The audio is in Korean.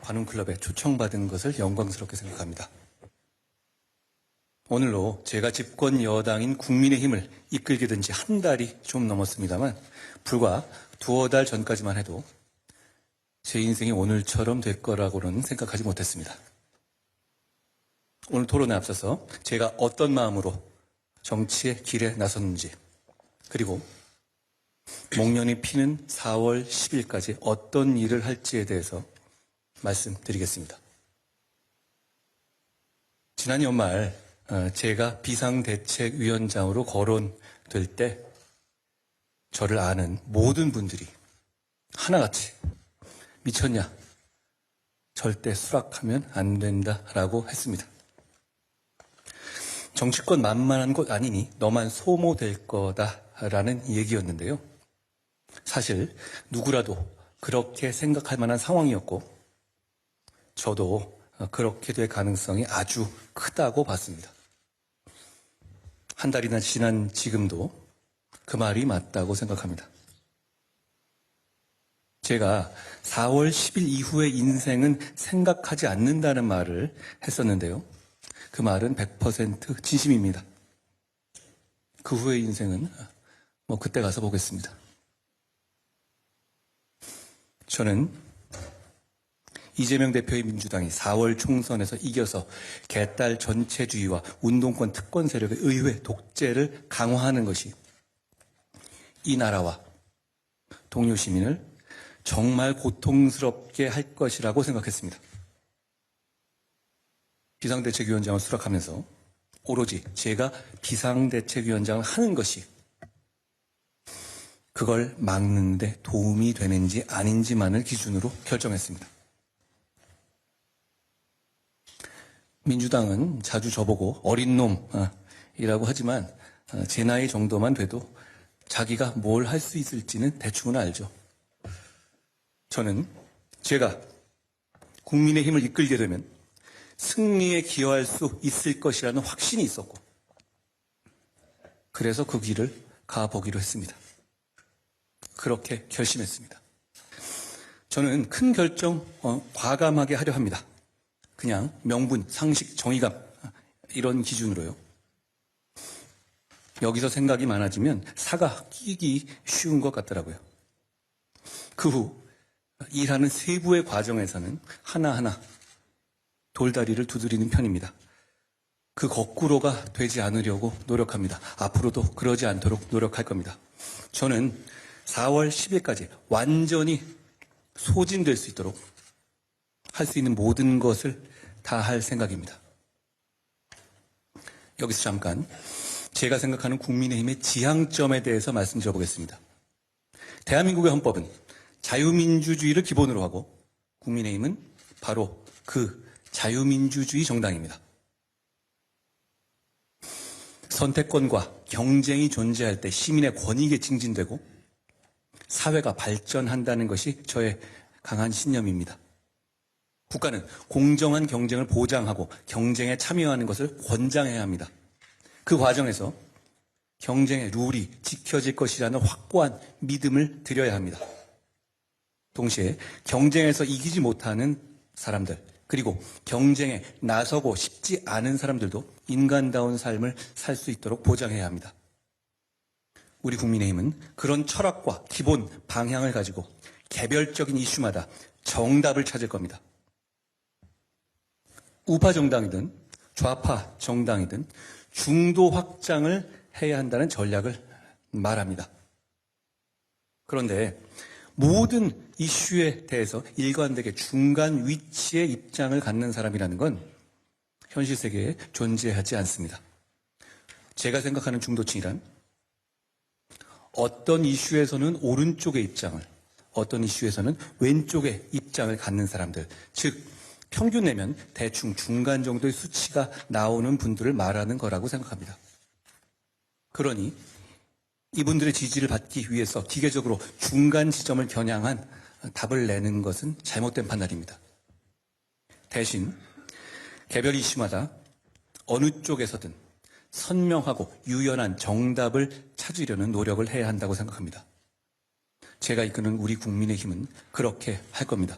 관훈클럽에 초청받은 것을 영광스럽게 생각합니다. 오늘로 제가 집권 여당인 국민의힘을 이끌게 된 지 한 달이 좀 넘었습니다만 불과 두어 달 전까지만 해도 제 인생이 오늘처럼 될 거라고는 생각하지 못했습니다. 오늘 토론에 앞서서 제가 어떤 마음으로 정치의 길에 나섰는지, 그리고 목련이 피는 4월 10일까지 어떤 일을 할지에 대해서 말씀드리겠습니다. 지난 연말 제가 비상대책위원장으로 거론될 때 저를 아는 모든 분들이 하나같이 미쳤냐, 절대 수락하면 안 된다라고 했습니다. 정치권 만만한 곳 아니니 너만 소모될 거다라는 얘기였는데요. 사실 누구라도 그렇게 생각할 만한 상황이었고 저도 그렇게 될 가능성이 아주 크다고 봤습니다. 한 달이나 지난 지금도 그 말이 맞다고 생각합니다. 제가 4월 10일 이후의 인생은 생각하지 않는다는 말을 했었는데요. 그 말은 100% 진심입니다. 그 후의 인생은 그때 가서 보겠습니다. 저는 이재명 대표의 민주당이 4월 총선에서 이겨서 개딸 전체주의와 운동권 특권 세력의 의회 독재를 강화하는 것이 이 나라와 동료 시민을 정말 고통스럽게 할 것이라고 생각했습니다. 비상대책위원장을 수락하면서 오로지 제가 비상대책위원장을 하는 것이 그걸 막는 데 도움이 되는지 아닌지만을 기준으로 결정했습니다. 민주당은 자주 저보고 어린 놈이라고 하지만 제 나이 정도만 돼도 자기가 뭘 할 수 있을지는 대충은 알죠. 저는 제가 국민의힘을 이끌게 되면 승리에 기여할 수 있을 것이라는 확신이 있었고 그래서 그 길을 가보기로 했습니다. 그렇게 결심했습니다. 저는 큰 결정 과감하게 하려 합니다. 그냥 명분, 상식, 정의감 이런 기준으로요. 여기서 생각이 많아지면 사가 끼기 쉬운 것 같더라고요. 그 후 일하는 세부의 과정에서는 하나하나 돌다리를 두드리는 편입니다. 그 거꾸로가 되지 않으려고 노력합니다. 앞으로도 그러지 않도록 노력할 겁니다. 저는 4월 10일까지 완전히 소진될 수 있도록 할 수 있는 모든 것을 다 할 생각입니다. 여기서 잠깐 제가 생각하는 국민의힘의 지향점에 대해서 말씀드려보겠습니다. 대한민국의 헌법은 자유민주주의를 기본으로 하고 국민의힘은 바로 그 자유민주주의 정당입니다. 선택권과 경쟁이 존재할 때 시민의 권익에 증진되고 사회가 발전한다는 것이 저의 강한 신념입니다. 국가는 공정한 경쟁을 보장하고 경쟁에 참여하는 것을 권장해야 합니다. 그 과정에서 경쟁의 룰이 지켜질 것이라는 확고한 믿음을 드려야 합니다. 동시에 경쟁에서 이기지 못하는 사람들, 그리고 경쟁에 나서고 싶지 않은 사람들도 인간다운 삶을 살 수 있도록 보장해야 합니다. 우리 국민의힘은 그런 철학과 기본 방향을 가지고 개별적인 이슈마다 정답을 찾을 겁니다. 우파 정당이든 좌파 정당이든 중도 확장을 해야 한다는 전략을 말합니다. 그런데 모든 이슈에 대해서 일관되게 중간 위치의 입장을 갖는 사람이라는 건 현실 세계에 존재하지 않습니다. 제가 생각하는 중도층이란 어떤 이슈에서는 오른쪽의 입장을, 어떤 이슈에서는 왼쪽의 입장을 갖는 사람들, 즉 평균 내면 대충 중간 정도의 수치가 나오는 분들을 말하는 거라고 생각합니다. 그러니 이분들의 지지를 받기 위해서 기계적으로 중간 지점을 겨냥한 답을 내는 것은 잘못된 판단입니다. 대신 개별 이슈마다 어느 쪽에서든 선명하고 유연한 정답을 찾으려는 노력을 해야 한다고 생각합니다. 제가 이끄는 우리 국민의힘은 그렇게 할 겁니다.